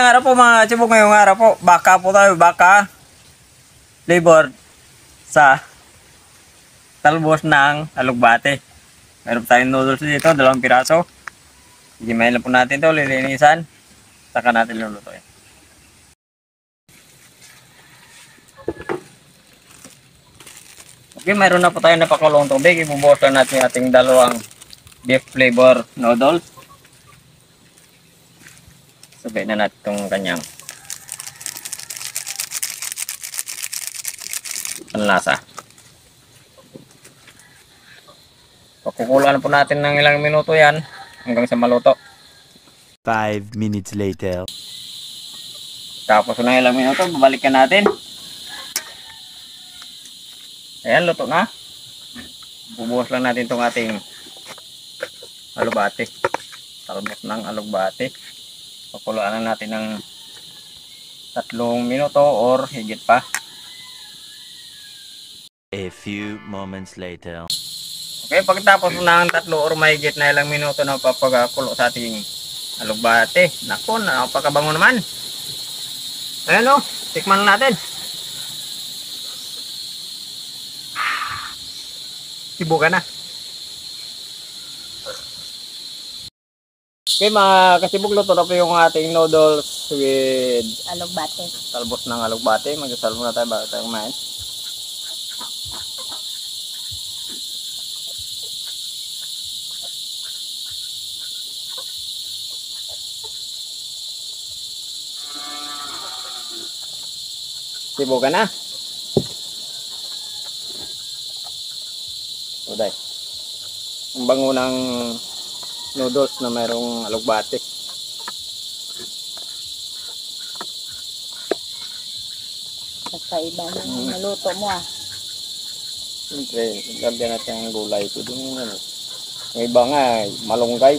Magandang araw po mga chibok, ngayong araw po. Baka po tayo, baka flavor sa talbos ng alugbate. Meron tayong noodles dito, 2 piraso. Gimayin lang po natin ito, lilinisan. Saka natin lulutuin. Okay, mayroon na po tayo napakulong tubig. Ibubuhos lang natin yung ating 2 beef flavor noodles. Sabay na natin itong kanyang panlasa. Pakukulaan po natin ng ilang minuto yan hanggang sa maluto. 5 minutes later. Tapos ng ilang minuto, babalikan natin. Ayan, luto na. Bubuhos lang natin itong ating alugbate. Talbos ng alugbate. Pakulaan na natin ng 3 minuto or higit pa. A few moments later. Okay, pagkatapos ng 3 or mahigit na ilang minuto na papakulo sa ating alugbate. Naku, napakabango naman. Ayan o, tikman natin. Sibukan na. Okay mga kasibog, luto na po yung ating noodles with alugbate. talbos ng alugbate. Mag-salvo na tayo bago tayo kumain. Sibukan na. Uday. Ang bango ng noodles na mayroong alugbate. Kakaiba ng naluto mo ah. Siyempre, lagyan natin ang gulay. Ito din yun. Yung iba nga, malunggay.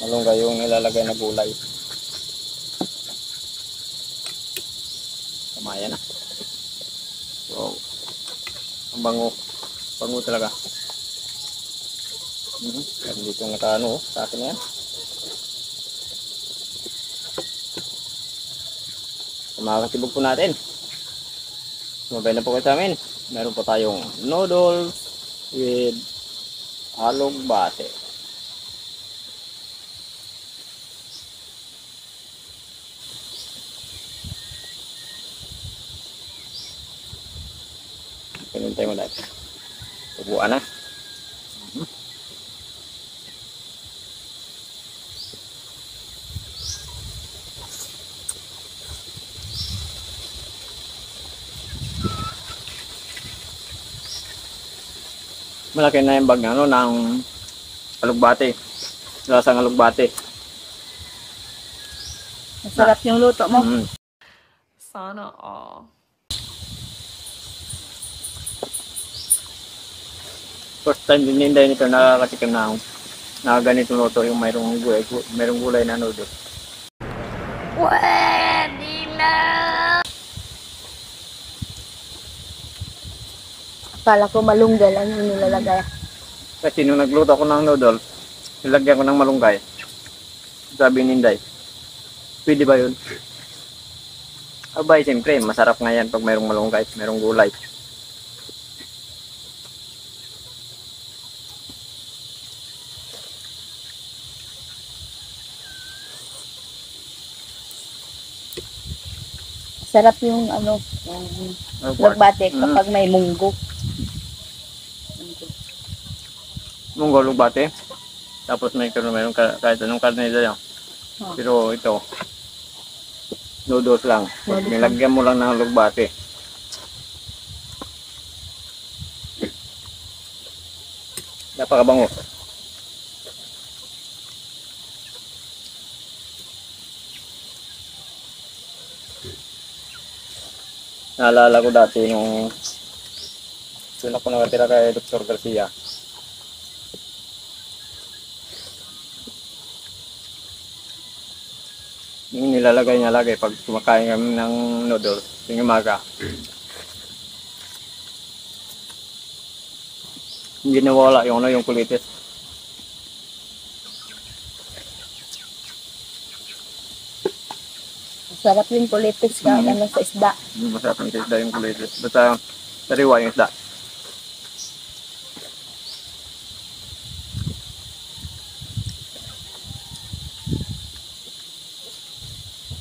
Malunggay yung nilalagay na gulay. Kamaya na. So, ang bango. Bango talaga. Dito nakaano sa akin yan. Makakasibog po natin. Sumabay na po kayo sa amin. Meron po tayong noodles with alugbate. Pinintay mo dahil. Tubuan na. Malaki na yung bag ng, ng alugbate. Lasang alugbate. Masarap yung luto mo. Sana all. First time din hindi nito nakakatikim na ganito luto yung mayroong gulay na noodles. Pwede na! Akala ko malunggay lang yung nilalagay. Kasi nung nagluto ako ng noodles, nilagyan ko ng malunggay. Sabi ni Inday, pwede ba yun? Abay, siyempre, masarap nga yan pag mayroong malunggay, mayroong gulay. Sarap yung ano, yung alugbate kapag may munggo. Munggo alugbate. Tapos mayroong kahit anong karne dyan. Pero ito, noodles lang. Pag nilagyan mo lang ng alugbate. Napakabango. Naalala ko dati nung doon ako nakatira kay Dr. Garcia. Yung nilalagay niya lagi pag kumakain kami ng noodles yung umaga. Hindi nawala yung kulitis. Sarap yung kulitis ka, ano sa isda. Masarap yung isda yung kulitis. Basta sariwa yung isda.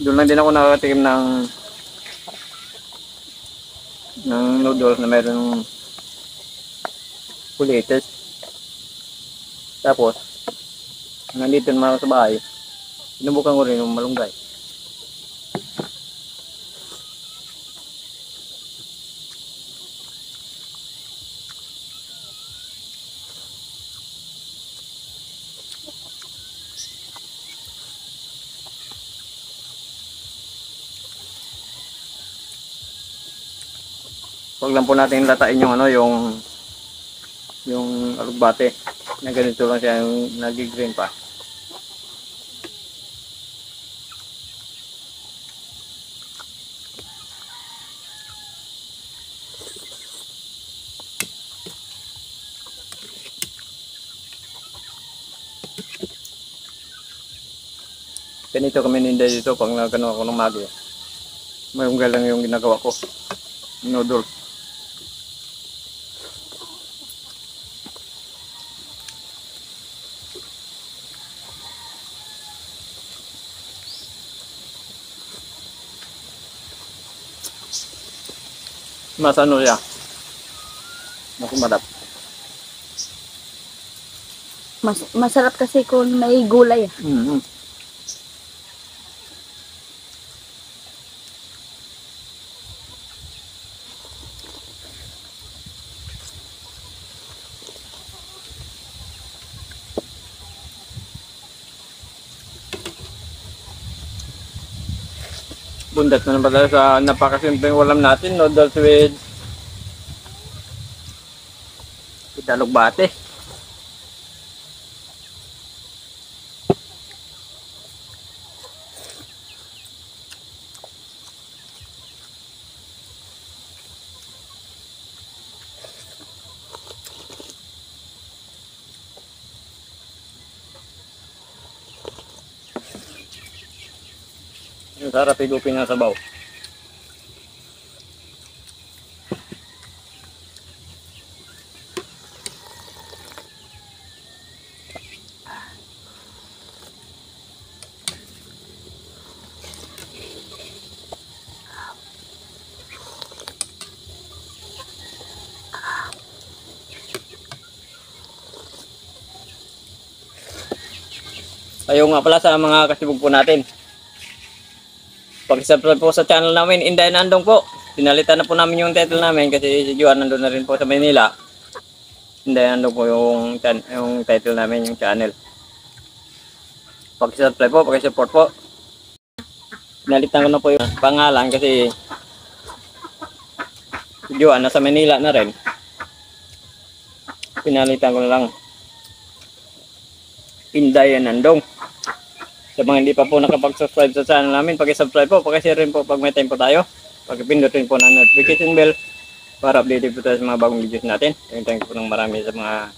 Doon lang din ako nakatikim ng noodles na mayroong kulitis. Tapos, nandito naman ako sa bahay, sinubukan ko rin yung malunggay. Huwag lang po natin latain yung ano, yung alugbate na ganito lang siya, yung nag-green pa. Ganito kami ninda dito pag nagano ako ng magi. Mayroong lang yung ginagawa ko. Noodles. Mas ano siya? Mas madap. Masarap kasi kung may gulay. Mm-hmm. Bundat na naman tayo sa napakasimpleng ulam natin, noodles with alugbate. Yung sarap higupin ng sabaw. Ayaw nga pala sa mga kasibog po natin. Pag-subscribe po sa channel namin, Inday Nandong po. Pinalitan na po namin yung title namin kasi si Juan nandun na rin po sa Manila. Inday Nandong po yung title namin, yung channel. Pag-subscribe po, pag-support po. Pinalitan ko na po yung pangalan kasi si Juan nasa Manila na rin. Pinalitan ko na lang Inday Nandong. Sa mga hindi pa po nakapag-subscribe sa channel namin, pag-subscribe po, pag-share rin po pag may time po tayo. Pag-pindutin po na notification bell para updated po tayo sa mga bagong videos natin. Thank you po ng marami sa mga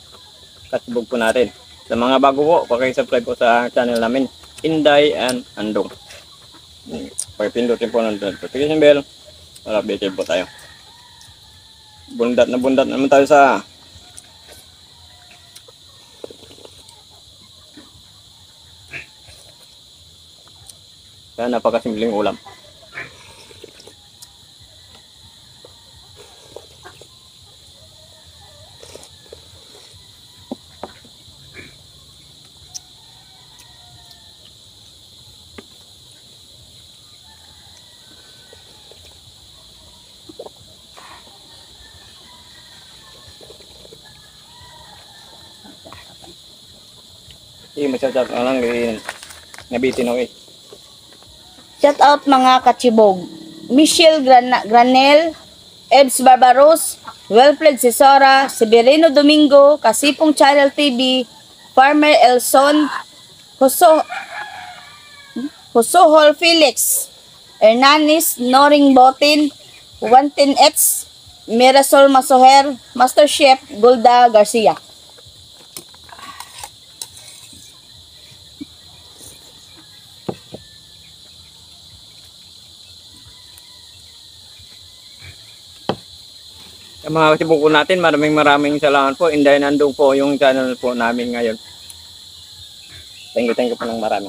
kasibog po natin. Sa mga bago po, pag-subscribe po sa channel namin, Inday and Andong. Pag-pindutin po ng notification bell para updated po tayo. Bundat naman tayo sa napakasimpleng ulam. Masyadap na lang nabitin ako eh. Shout out mga kachibog. Michelle Granel, Ebs Barbaros, Wilfred Cesora, Severino Domingo, Kasipong Channel TV, Farmer Elson, Josohol Felix, Hernanis Noring Botin, 110X, Mirasol Masoher, Master Chef Golda Garcia. Yung mga katibuko natin, maraming salamat po. And then, nandun po yung channel po namin ngayon. Thank you po ng marami.